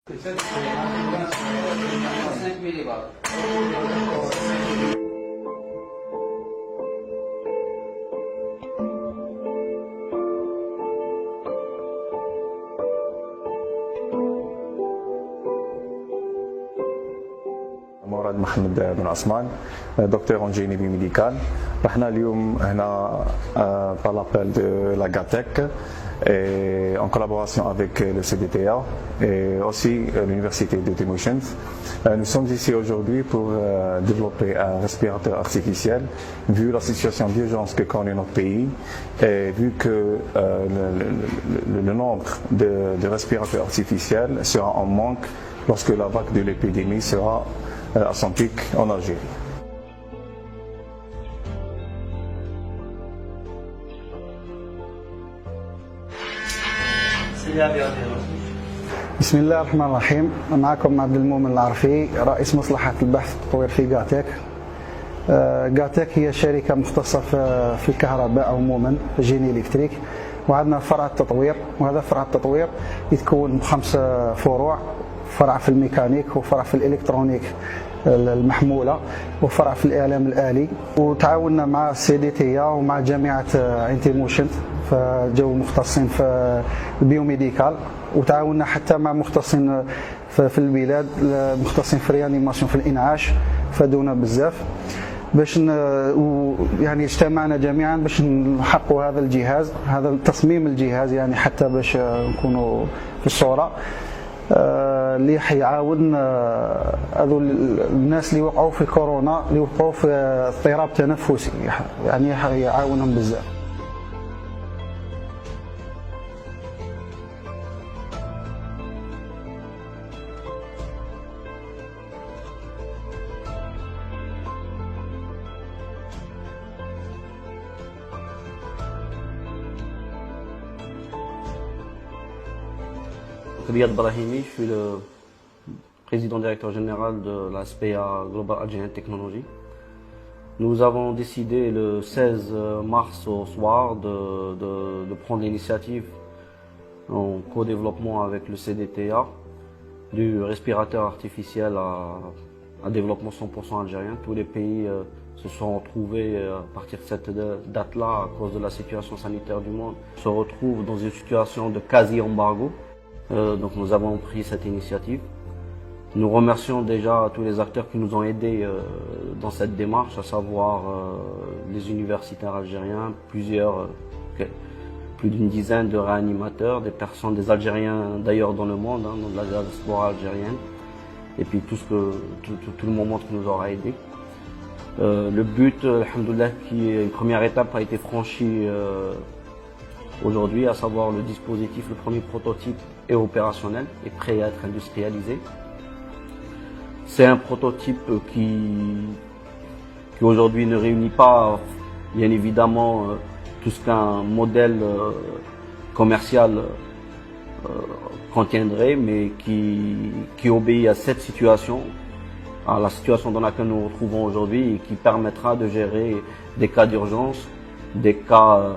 مراد محمد بن عثمان دكتور en génie biomédical. رحنا اليوم هنا par l'appel de la GATEC et en collaboration avec le CDTA et aussi l'université de Tübingen. Nous sommes ici aujourd'hui pour développer un respirateur artificiel vu la situation d'urgence que connaît notre pays et vu que le nombre de respirateurs artificiels sera en manque lorsque la vague de l'épidémie sera à son pic en Algérie. بسم الله الرحمن الرحيم. معكم عبد المؤمن العرفي رئيس مصلحة البحث والتطوير في غاتيك. غاتيك هي شركة مختصة في الكهرباء عموما في الجيني الكتريك، وعندنا فرع التطوير، وهذا فرع التطوير يتكون من 5 فروع: فرع في الميكانيك، وفرع في الإلكترونيك المحمولة، وفرع في الإعلام الآلي. وتعاوننا مع CDTA ومع جامعة عين تيموشنت فجو مختصين في البيوميديكال، وتعاوننا حتى مع مختصين في البلاد مختصين في الريانيماسيون في الإنعاش فادونا بزاف باش يعني اجتمعنا جميعا باش نحققوا هذا الجهاز، هذا تصميم الجهاز يعني حتى باش نكونوا في الصورة اللي حيعاون هذو الناس اللي وقعوا في كورونا، اللي وقعوا في اضطراب تنفسي، يعني حيعاونهم بزاف. Riyad Brahimi, je suis le président directeur général de la SPA Global Algerian Technology. Nous avons décidé le 16 mars au soir de prendre l'initiative en co-développement avec le CDTA du respirateur artificiel à développement 100% algérien. Tous les pays se sont retrouvés à partir de cette date-là, à cause de la situation sanitaire du monde, se retrouvent dans une situation de quasi-embargo. Donc nous avons pris cette initiative. Nous remercions déjà tous les acteurs qui nous ont aidés dans cette démarche, à savoir les universitaires algériens, plus d'une dizaine de réanimateurs, des personnes, des Algériens d'ailleurs dans le monde, dans la diaspora algérienne, et puis tout le monde qui nous aura aidés. Le but, alhamdoulilah, une première étape a été franchie aujourd'hui, à savoir le dispositif, le premier prototype est opérationnel et prêt à être industrialisé. C'est un prototype qui aujourd'hui ne réunit pas, bien évidemment, tout ce qu'un modèle commercial contiendrait, mais qui obéit à cette situation, à la situation dans laquelle nous nous retrouvons aujourd'hui, et qui permettra de gérer des cas d'urgence, des cas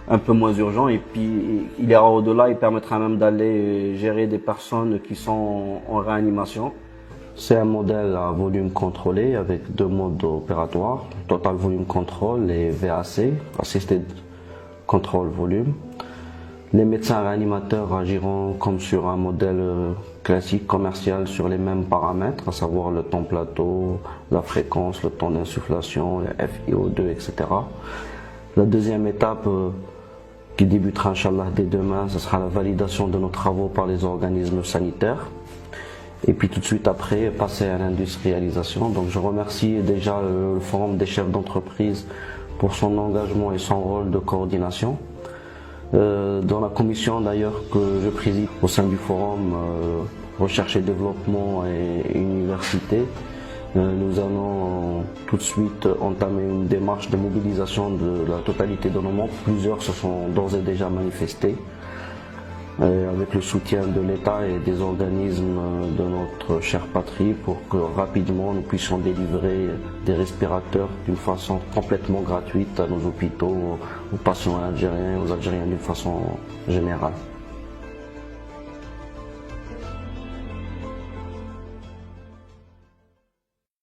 un peu moins urgent, et puis il ira au-delà, il permettra même d'aller gérer des personnes qui sont en réanimation. C'est un modèle à volume contrôlé avec 2 modes opératoires, Total Volume Control et VAC, Assisted Control Volume. Les médecins réanimateurs agiront comme sur un modèle classique commercial sur les mêmes paramètres, à savoir le temps plateau, la fréquence, le temps d'insufflation, le FiO2, etc. La deuxième étape qui débutera Inch'Allah dès demain, ce sera la validation de nos travaux par les organismes sanitaires. Et puis tout de suite après, passer à l'industrialisation. Donc je remercie déjà le Forum des chefs d'entreprise pour son engagement et son rôle de coordination. Dans la commission d'ailleurs que je préside au sein du Forum Recherche et Développement et Université, nous allons tout de suite entamer une démarche de mobilisation de la totalité de nos membres. Plusieurs se sont d'ores et déjà manifestés avec le soutien de l'État et des organismes de notre chère patrie pour que rapidement nous puissions délivrer des respirateurs d'une façon complètement gratuite à nos hôpitaux, aux patients algériens et aux Algériens d'une façon générale.